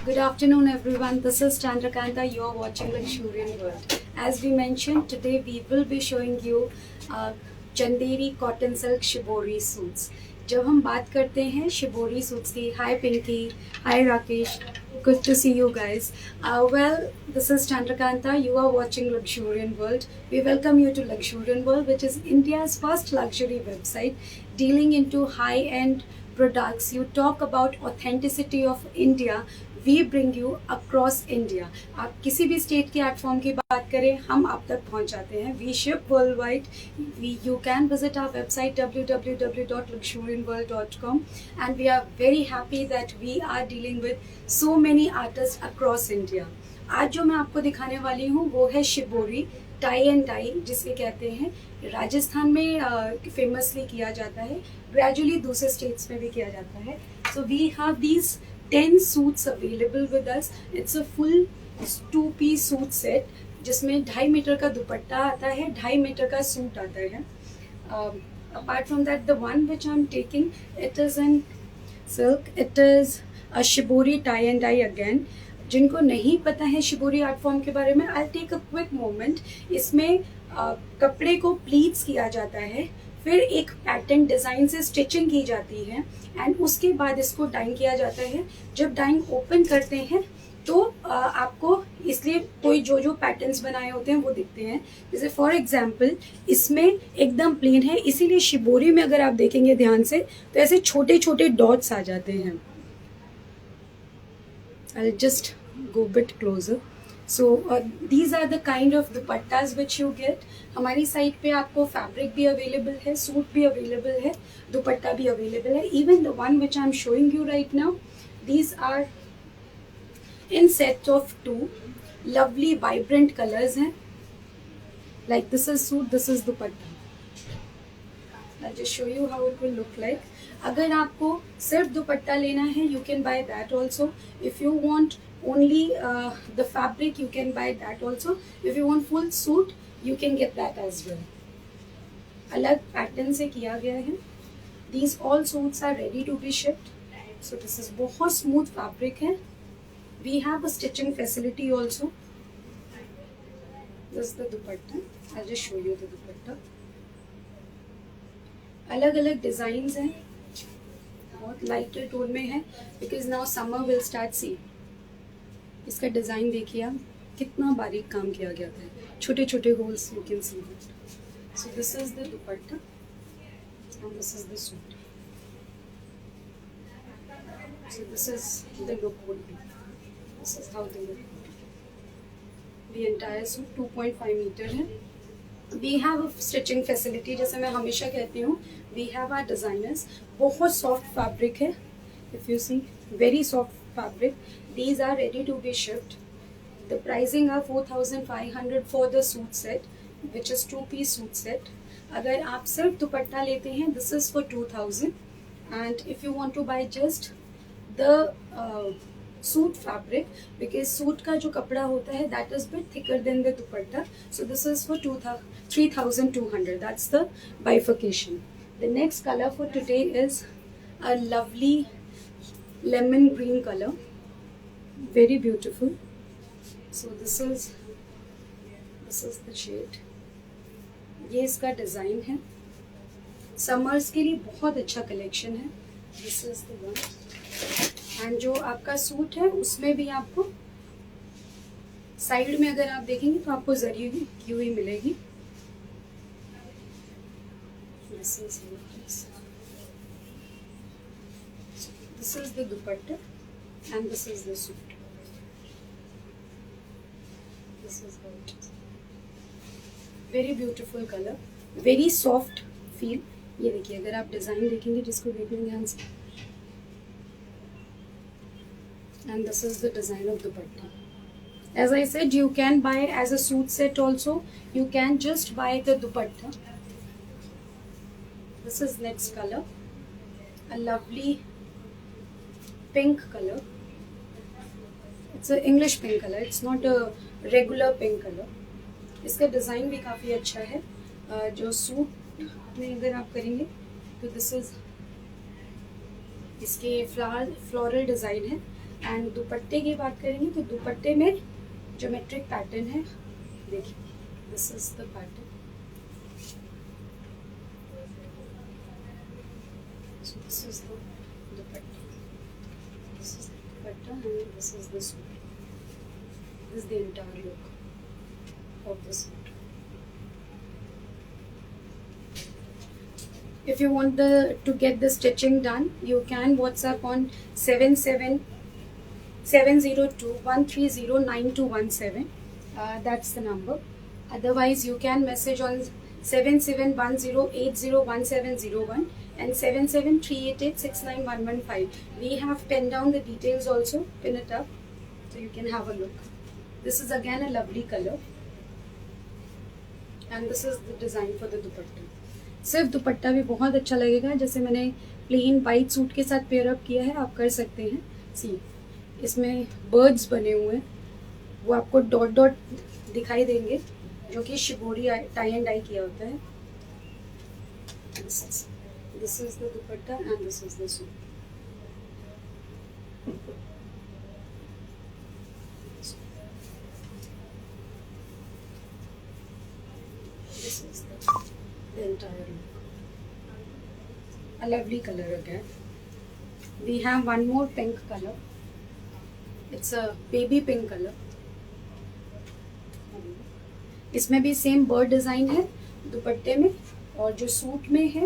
Good afternoon, everyone. This is Chandrakanta. You are watching Luxuriant World. As we mentioned, today we will be showing you Chanderi cotton silk shibori suits. जब हम बात करते हैं shibori suits की, हाय पिंकी, हाय Rakesh, good to see you guys. Well, this is Chandrakanta. You are watching Luxuriant World. We welcome you to Luxuriant World, which is India's first luxury website dealing into high-end products. You talk about authenticity of India. We bring you across India. आप किसी भी state के platform की बात करें, हम आप तक पहुंच जाते हैं. We ship world wide. You can visit our website www.luxuriantworld.com and we are very happy that we are dealing with so many artists across India. आज जो मैं आपको दिखाने वाली हूँ वो है शिबोरी टाई एंड डाई, जिसे कहते हैं. राजस्थान में फेमसली किया जाता है, ग्रेजुअली दूसरे स्टेट्स में भी किया जाता है. So we have these 10 suits available with us. It's a full 2-piece suit set जिसमें 2.5 मीटर का दुपट्टा आता है, 2.5 मीटर का सूट आता है. Apart from that, the one which I'm taking, it is in silk. It is a shibori tie and dye again. जिनको नहीं पता है शिबोरी आर्ट फॉर्म के बारे में, I'll take a quick moment. इसमें कपड़े को प्लीट्स किया जाता है, फिर एक पैटर्न डिज़ाइन से स्टिचिंग की जाती है एंड उसके बाद इसको डाइंग किया जाता है. जब डाइंग ओपन करते हैं तो आपको इसलिए कोई जो पैटर्न्स बनाए होते हैं वो दिखते हैं. जैसे फॉर एग्जांपल इसमें एकदम प्लेन है, इसीलिए शिबोरी में अगर आप देखेंगे ध्यान से तो ऐसे छोटे छोटे डॉट्स आ जाते हैं. I'll just go bit closer. So these are the kind of dupattas which you get. हमारी साइट पे आपको फैब्रिक भी अवेलेबल है, सूट भी अवेलेबल है, दुपट्टा भी अवेलेबल है. Even the one which I am showing you right now, these are in set of 2 lovely vibrant colours हैं. Like this is suit, this is dupatta. I'll just show you how it will look like. अगर आपको सिर्फ दुपट्टा लेना है, you can buy that also. If you want only the fabric, you can buy that also. If you want full suit, you can get that as well. अलग pattern से किया गया है. These all suits are ready to be shipped. So this is बहुत smooth fabric है. We have a stitching facility also. This is the dupatta. I'll just show you the dupatta. अलग अलग design हैं, बहुत लाइटर टोन में है, because now summer will start. See इसका design देखिए आप, कितना बारीक काम किया गया था, छोटे छोटे holes you can see. So this is the dupatta and this is the suit. So this is the look would be. This is how the look. The entire suit 2.5 metre है. We have a stitching facility. जैसे मैं हमेशा कहती हूँ, we have our designers. बहुत soft fabric है, if you see, very soft fabric. These are ready to be shift. The pricing are 4,500 for the suit set which is 2-piece suit set. अगर आप सिर्फ दुपट्टा लेते हैं, this is for 2,000. And if you want to buy just the suit fabric, because suit का जो कपड़ा होता है that is bit thicker than the dupatta, so this is for 3,200. That's the bifurcation. The next colour for today is a lovely lemon green colour, very beautiful. So this is the shade. ये इसका design है. Summers के लिए बहुत अच्छा collection है. This is the one. And जो आपका सूट है उसमें भी आपको साइड में अगर आप देखेंगे तो आपको जरी की हुई मिलेगी. This is the dupatta and this is the suit. This is very beautiful colour, very soft feel. ये देखिए, अगर आप डिज़ाइन देखेंगे, जिसको देखने ध्यान से, and this is the design of dupatta. As I said, you can buy as a suit set also. You can just buy the dupatta. This is next color, a lovely pink color. It's a English pink color. It's not a regular pink color. इसका design भी काफ़ी अच्छा है. जो suit में अगर आप करेंगे तो दिस इज इसके फ्लोरल डिज़ाइन है. एंड दुपट्टे की बात करेंगे तो दुपट्टे में ज्योमेट्रिक पैटर्न है, देखिए this is the pattern. So this is the dupatta. This is the dupatta and this is the suit. This is the entire look of the suit. If you want to get the stitching done, you can WhatsApp on 777021309217. That's the number. Otherwise, you can message on 7710801701 and 7738869115. We have penned down the details also. Pin it up so you can have a look. This is again a lovely color, and this is the design for the dupatta. सिर्फ दुपट्टा भी बहुत अच्छा लगेगा, जैसे मैंने plain white suit के साथ pair up किया है, आप कर सकते हैं। सी इसमें बर्ड्स बने हुए हैं, वो आपको डॉट डॉट दिखाई देंगे, जो कि शिबोरी टाई एंड डाई किया होता है। This is the dupatta and this is the suit. This is the entire look. A lovely color again. We have one more pink color. It's a baby pink color. इसमें भी same bird design है दुपट्टे में, और जो suit में है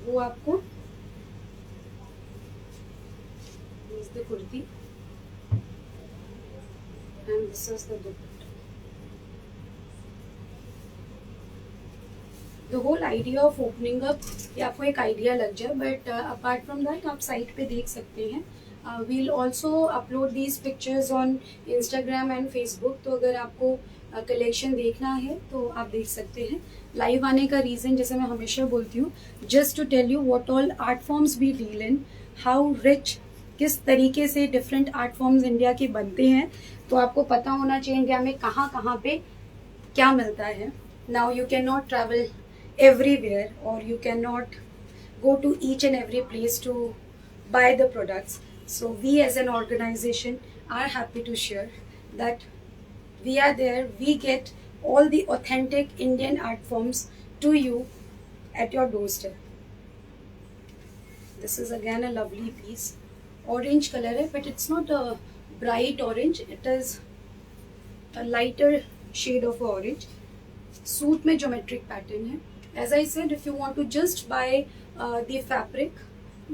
वो आपको is the kurti and this is the dupatta. The whole idea of opening up, ये आपको एक आइडिया लग जाए, बट अपार्ट फ्रॉम दैट आप साइट पे देख सकते हैं। We'll also upload these pictures on Instagram and Facebook, तो अगर आपको कलेक्शन देखना है तो आप देख सकते हैं। लाइव आने का रीज़न, जैसे मैं हमेशा बोलती हूँ, just to tell you what all art forms we deal in, how rich, किस तरीके से डिफरेंट आर्ट फॉर्म्स इंडिया के बनते हैं, तो आपको पता होना चाहिए इंडिया में कहाँ कहाँ पे क्या मिलता है। Now you can not travel everywhere, or you cannot go to each and every place to buy the products. So we as an organization are happy to share that we are there, we get all the authentic Indian art forms to you at your doorstep. This is again a lovely piece. Orange color hai, but it's not a bright orange, it is a lighter shade of orange. Suit में geometric pattern है। As I said, if you want to just buy the fabric,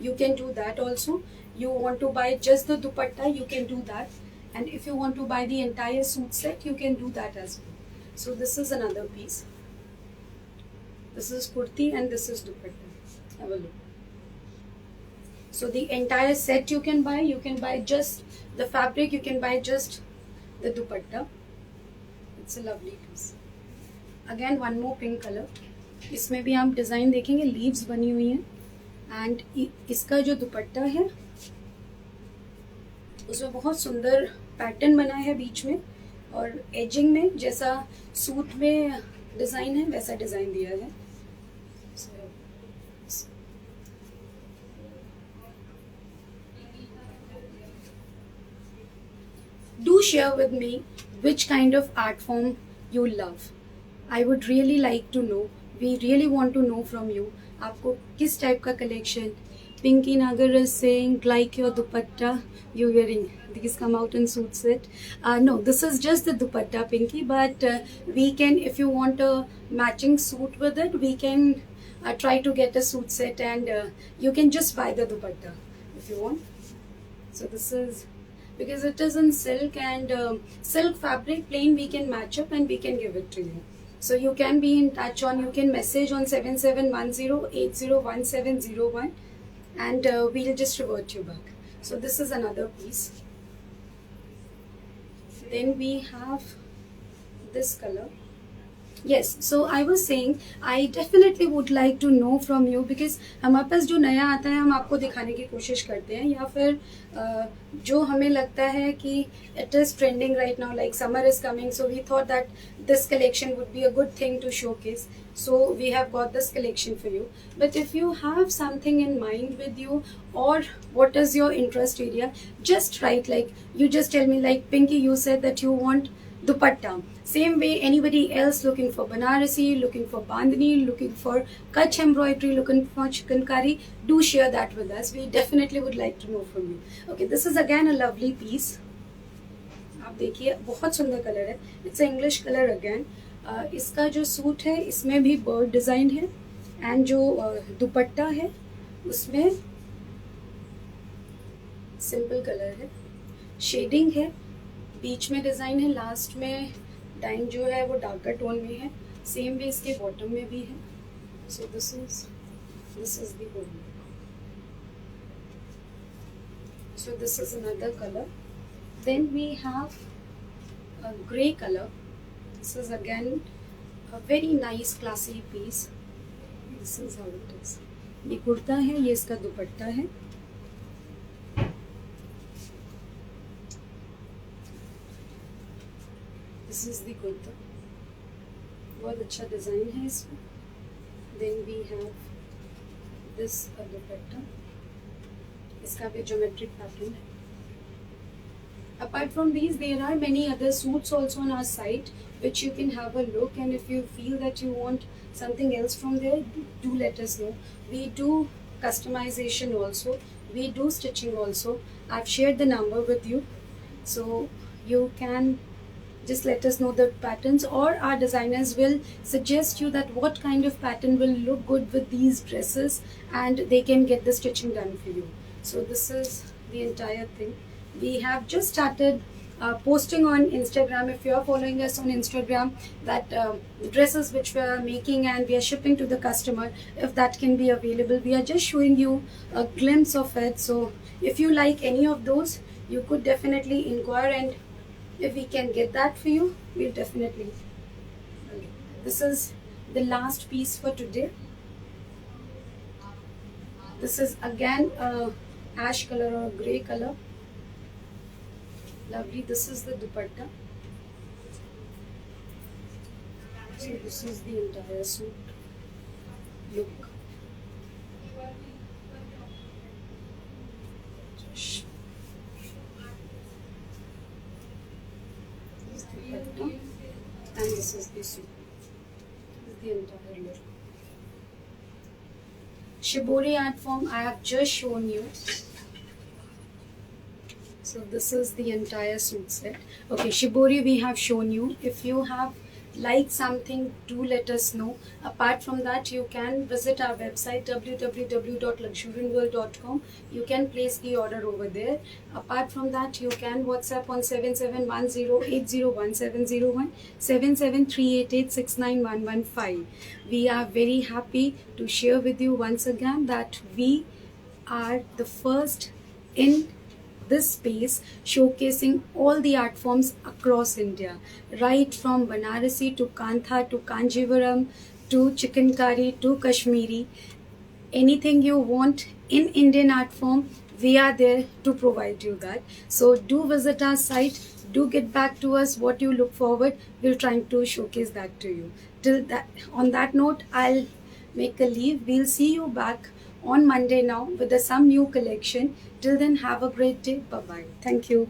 you can do that also. You want to buy just the dupatta, you can do that. And if you want to buy the entire suit set, you can do that as well. So this is another piece. This is kurti and this is dupatta. Have a look. So the entire set you can buy just the fabric, you can buy just the dupatta. It's a lovely piece. Again, one more pink color. इसमें भी आप design देखेंगे, leaves बनी हुई हैं, and इसका जो दुपट्टा है उसमें बहुत सुंदर पैटर्न बना है बीच में, और एजिंग में जैसा सूट में डिज़ाइन है वैसा डिज़ाइन दिया है। Do share with me which kind of art form you love. I would really like to know. We really want to know from you. आपको किस टाइप का collection? Pinky Nagar is saying like your dupatta you wearing. These come out in suit set. No, this is just the dupatta, Pinky. But we can, if you want a matching suit with it, we can try to get a suit set, and you can just buy the dupatta if you want. So this is because it is in silk, and silk fabric plain we can match up and we can give it to you. So you can be in touch on, you can message on 7710801701 and we'll just revert you back. So this is another piece. Then we have this color. Yes, so I was saying I definitely would like to know from you because हमारे पास जो नया आता है हम आपको दिखाने की कोशिश करते हैं या फिर जो हमें लगता है कि it is trending right now, like summer is coming, so we thought that this collection would be a good thing to showcase. So we have got this collection for you. But if you have something in mind with you, or what is your interest area, just write. Like you just tell me, like Pinky, you said that you want dupatta. Same way, anybody else looking for Banarasi, looking for Bandhani, looking for Kutch embroidery, looking for chikankari, do share that with us. We definitely would like to know from you. Okay, this is again a lovely piece. आप देखिए बहुत सुंदर colour है. It's English colour again. इसका जो suit है इसमें भी बर्ड डिज़ाइन है एंड जो दुपट्टा है उसमें सिंपल कलर है, शेडिंग है, बीच में डिज़ाइन है, लास्ट में डाइन जो है वो डार्कर टोन में है. सेम वे इसके बॉटम में भी है. So this is the hole. So this is another colour. Then we have a grey color. This is again a very nice classy piece. This is how it is. ये कुर्ता है, ये इसका दुपट्टा है. This is the kurta. बहुत अच्छा design है इसमें. Then we have this दुपट्टा. इसका भी ज्योमेट्रिक पैटर्न है. Apart from these, there are many other suits also on our site which you can have a look, and if you feel that you want something else from there, do let us know. We do customization also, we do stitching also. I've shared the number with you, so you can just let us know the patterns, or our designers will suggest you that what kind of pattern will look good with these dresses, and they can get the stitching done for you. So this is the entire thing. We have just started posting on Instagram. If you are following us on Instagram, that dresses which we are making and we are shipping to the customer, if that can be available, we are just showing you a glimpse of it. So if you like any of those, you could definitely inquire, and if we can get that for you, we'll definitely. This is the last piece for today. This is again a ash color or grey color. Lovely. This is the dupatta. So this is the entire suit look. This is the dupatta and this is the suit. This is the entire look. Shibori art form I have just shown you. So this is the entire suit set. Okay, shibori we have shown you. If you have liked something, do let us know. Apart from that, you can visit our website www.luxurianworld.com. You can place the order over there. Apart from that, you can WhatsApp on 7710801701, 7738869115. We are very happy to share with you once again that we are the first in this space showcasing all the art forms across India, right from Banarasi to Kantha to Kanjivaram to chikankari to Kashmiri. Anything you want in Indian art form, we are there to provide you that. So do visit our site, do get back to us what you look forward. We're trying to showcase that to you. Till that, on that note, I'll make a leave. We'll see you back on Monday now with some new collection. Till then, have a great day. Bye bye. Thank you.